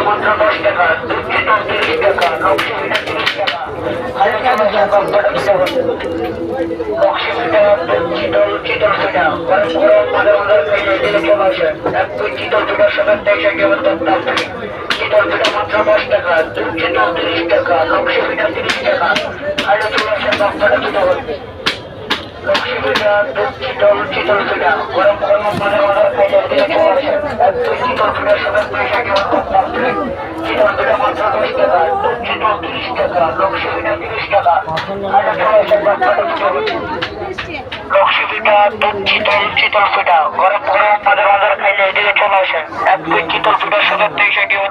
মাত্র 10 টাকা, চিতল 30 টাকা, লক্ষ্মীটা 30 টাকা, চিতল পিঠা গরম গরম মাঝে মাঝে খাইলে দিলে চলে আসে। এক দুই চিতল পিঠার সাথে 23 কেমন দাম থাকে। চিতল পিঠা মাত্র 10 টাকা, চিতল 30 টাকা, লক্ষ্মীটা 30 টাকা, খাইলে চলে আসে বাচ্চাটা দিতে হবে। লক্ষ্মী পিঠা চিতল পিঠা গরম গরম মাঝে মাঝে খাইলে দিলে চলে আসে। এক দুই চিতল পিঠার সাথে 23 কেমন দাম থাকে। চিতল পিঠা মাত্র 10 টাকা, চিতল 30 টাকা, লক্ষ্মীটা 30 টাকা, খাইলে চলে আসে বাচ্চাটা দিতে হবে। লক্ষ্মী পিঠা চিতল পিঠা গরম গরম মাঝে মাঝে খাইলে এদিকে চলে আসে। এক দুই চিতল পিঠার সাথে 23 কেমন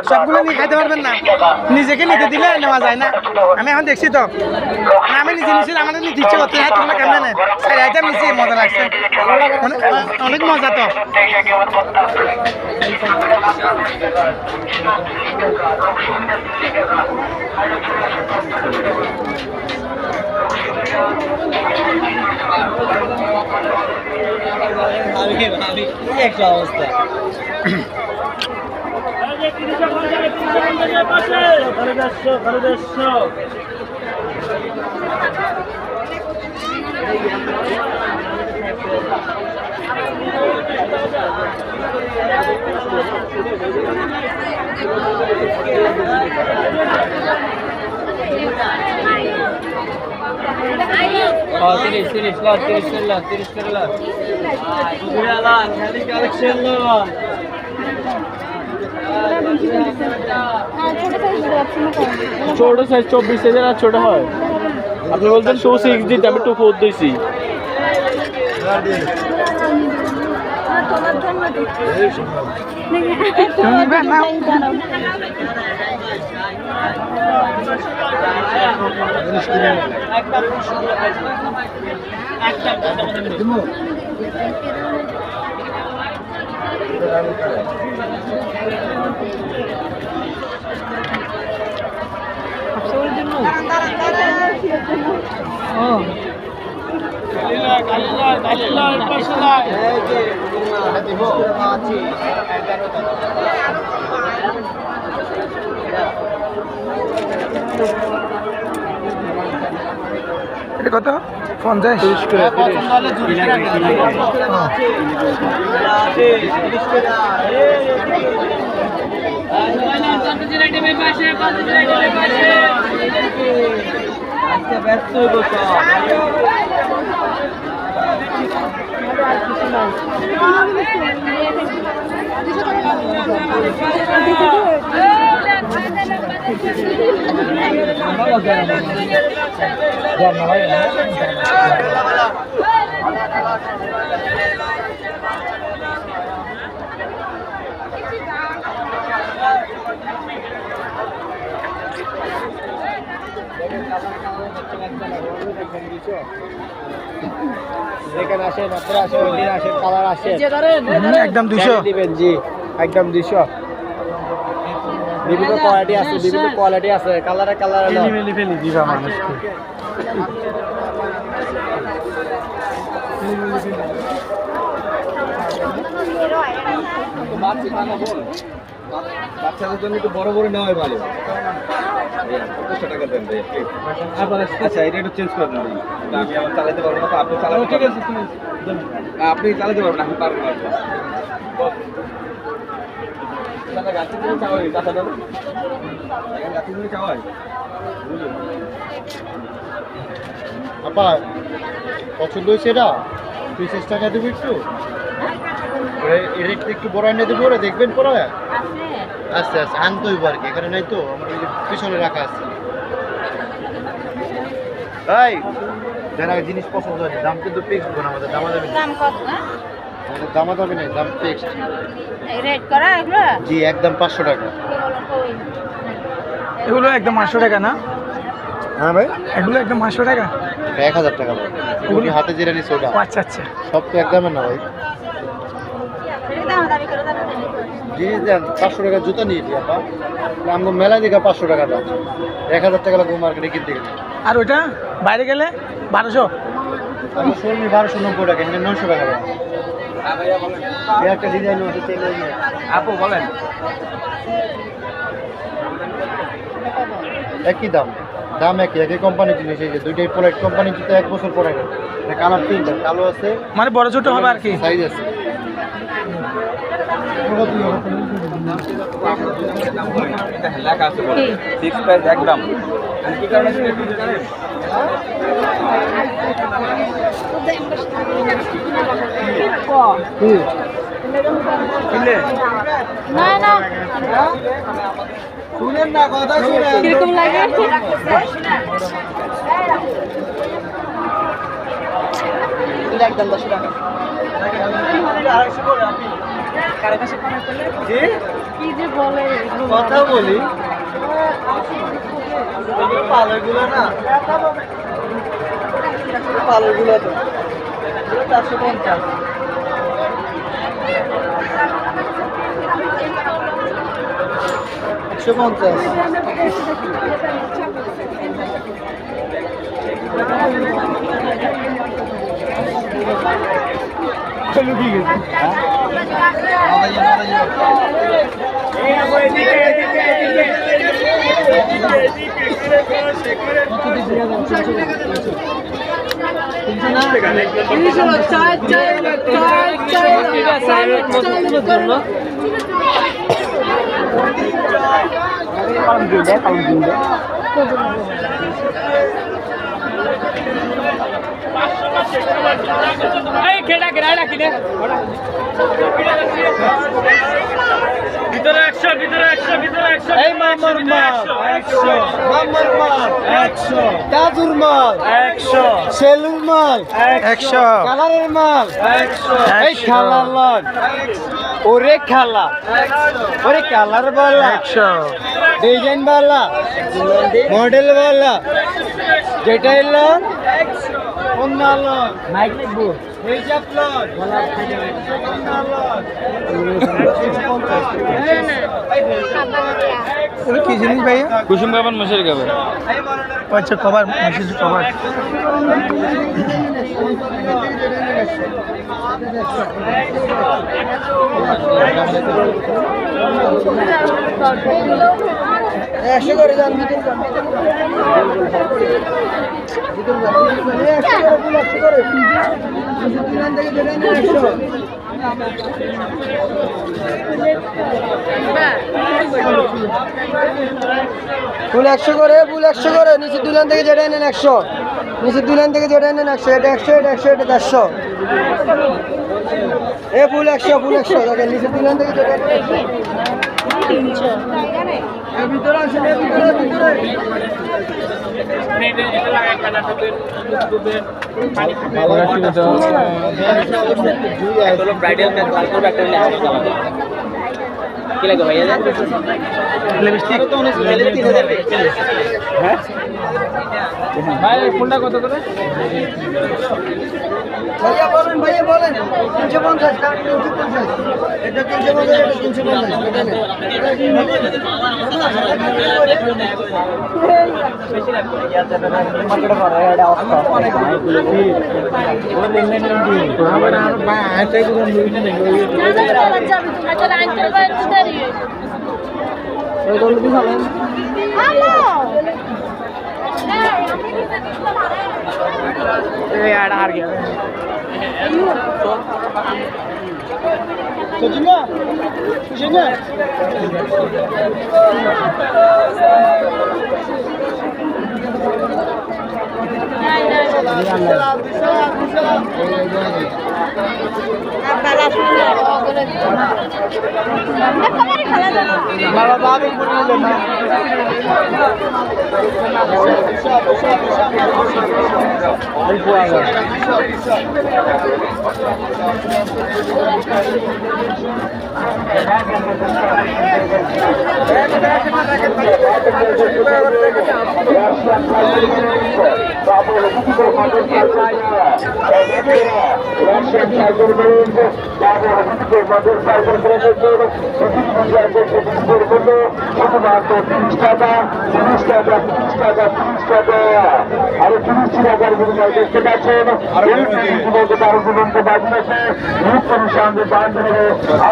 সবগুলো নিয়ে খাইতে পারবেন না, নিজেকে নিতে দিলে নেওয়া যায় না। আমি এখন দেখছি তো, আমি নিজে নিচ্ছি, আমাদের নিতে ইচ্ছে করতে হ্যাঁ তোমরা কেমন নেন সাইড আইটেম নিচ্ছি, মজা লাগছে, অনেক মজা তো। একটা অবস্থা তিরিশ করে ছোট সাইজ 24 সাইজের আর ছোট হয়। আপনি বলছেন 2.6 দিতে, আমি 2.4 দিয়েছি। এটা কত? 50 ব্যস্ত এখানে আসেন, আপনারা আসেন, ওইদিন আসেন, কালার আসেন, একদম 200 দিবেন। জি একদম 200। বিভিন্ন কোয়ালিটি আছে, বিভিন্ন কোয়ালিটি আছে, কালারে কালার ফেলি দিবা মানুষকে। বাচ্চাদের জন্য একটু বড় বড় নেওয়াই ভালো। 50 টাকা দেন ভাই। আচ্ছা এটা একটু চেঞ্জ করে দেন। আমি আবার চালাতে পারবো না, তো আপনি চালাতে ঠিক আছে, আপনি চালাতে পারবেন, আমি পারবো না। গাছি দিয়ে চাওয়াই কাঁচা দেবো, গাছি দিয়ে চাওয়াই। আপা পছন্দ হয়েছে এটা 20 টাকা দেবো একটু, এর একটু বড় এনে দেবো, ওরা দেখবেন পরে আস্তে আস্তে আনতে হইব আর কি, এখানে নাই তো, আমার ওই যে পিছনে রাখা আছে। তাই যারা জিনিস পছন্দ হয়েছে দাম কিন্তু ফিক্সড হবে না, আমাদের দামা যাবে না, আমাদের দামা যাবে না, দাম ফিক্সড রেট করা এগুলো। জি একদম 500 টাকা। এগুলো একদম 500 টাকা না? হ্যাঁ ভাই এগুলো একদম 500 টাকা, 1000 টাকা ভাই। ওগুলি হাতে যেটা নিচ্ছে ওটা। আচ্ছা আচ্ছা, সব তো একদমের না ভাই। জিনিস দেন 500 টাকা জুতা নিয়ে দিই আপা, আমরা মেলায় দেখা 500 টাকা দাম, 1000 টাকা লাগবে মার্কেটে কিনতে গেলে। আর ওইটা বাইরে গেলে 1200। আমি শোরুমে 1290 টাকা, এখানে 900 টাকা দাম। একটা ডিজাইন আছে চেঞ্জ হয়ে আপু বলেন একই দাম দাম একই একই কোম্পানি জিনিস এই যে দুইটাই প্রোডাক্ট কোম্পানি জুতো 1 বছর পরে না কালার তিনটা কালো আছে মানে বড় ছোট হবে আর কি সাইজ আছে লেখা আছে ফিক্স প্রাইস একদম কি কারণে না না শুনেন না কথা শুনেন কিরকম লাগে একদম 10 টাকা কি যে বলে কথা বলি পালগুলো না পালগুলো তো 450 ভিতরে 100 ভিতরে 100 ভিতরে 100 এই মামার মাল 100 মামার মাল 100 দাদুর মাল 100 সেলুর মাল 100 কালারের মাল 100 এই খালার লট ওরে খালা ওরে কালার वाला 100 ডিজাইন वाला মডেল वाला যেটা এলো 100 কোনটা লট মাইক লিখবো এই জাপ লট কোনটা লট কি জিনিস ভাইয়া কুসুম গাবান মশারি গাবে আচ্ছা কভার মেসেজ কভার একশো করে যান ফুল 100 করে ফুল 100 করে নিচে দুলান থেকে যেটা নেন 100 নিচে দুলান থেকে যেটা নেন 100 এটা 100 এটা 100 এটা 150 এ ফুল 100 ফুল 100 দেখেন নিচে দুলান থেকে যেটা নেন 300 এর ভিতরে আসেন এর ভিতরে কি লাগে ভাইয়া লিপস্টিক হ্যাঁ ভাই ফুলটা কত করে ভাইয়া বলেন 350 টাকা 350 এটা 350 এটা 350 এটা নেন বেশি লাগবে মার্কেটে করে এটা অফার আমার আর বাইরে গুলো নিয়ে নেই যাবে তোমরা চলে আনতে পারবে দাঁড়িয়ে ওই গল্প কি বলেন হ্যালো এই আড় হার গয়া সজিনা সজিনা বাবা বাবা বলে না অল্প আগে আরো 30 টাকার বিনিময় দেখতে পাচ্ছেন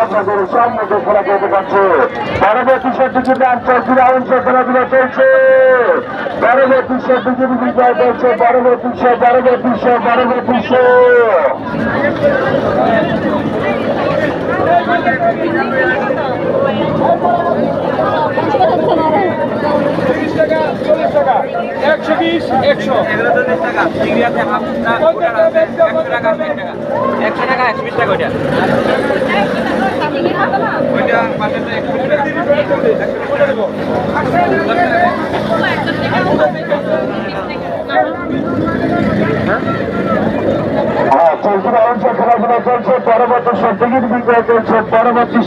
আপনাদের সামনে খেলা করতে পারছে পরবর্তী সত্যি আন্তর্জাতিক রাউন্ড খেলাধুলা চলছে পরবর্তী সত্যি বিজয় করছে পরবর্তী খেলাধুলা চলছে পরবর্তী সত্যি বিজয় করছে পরবর্তী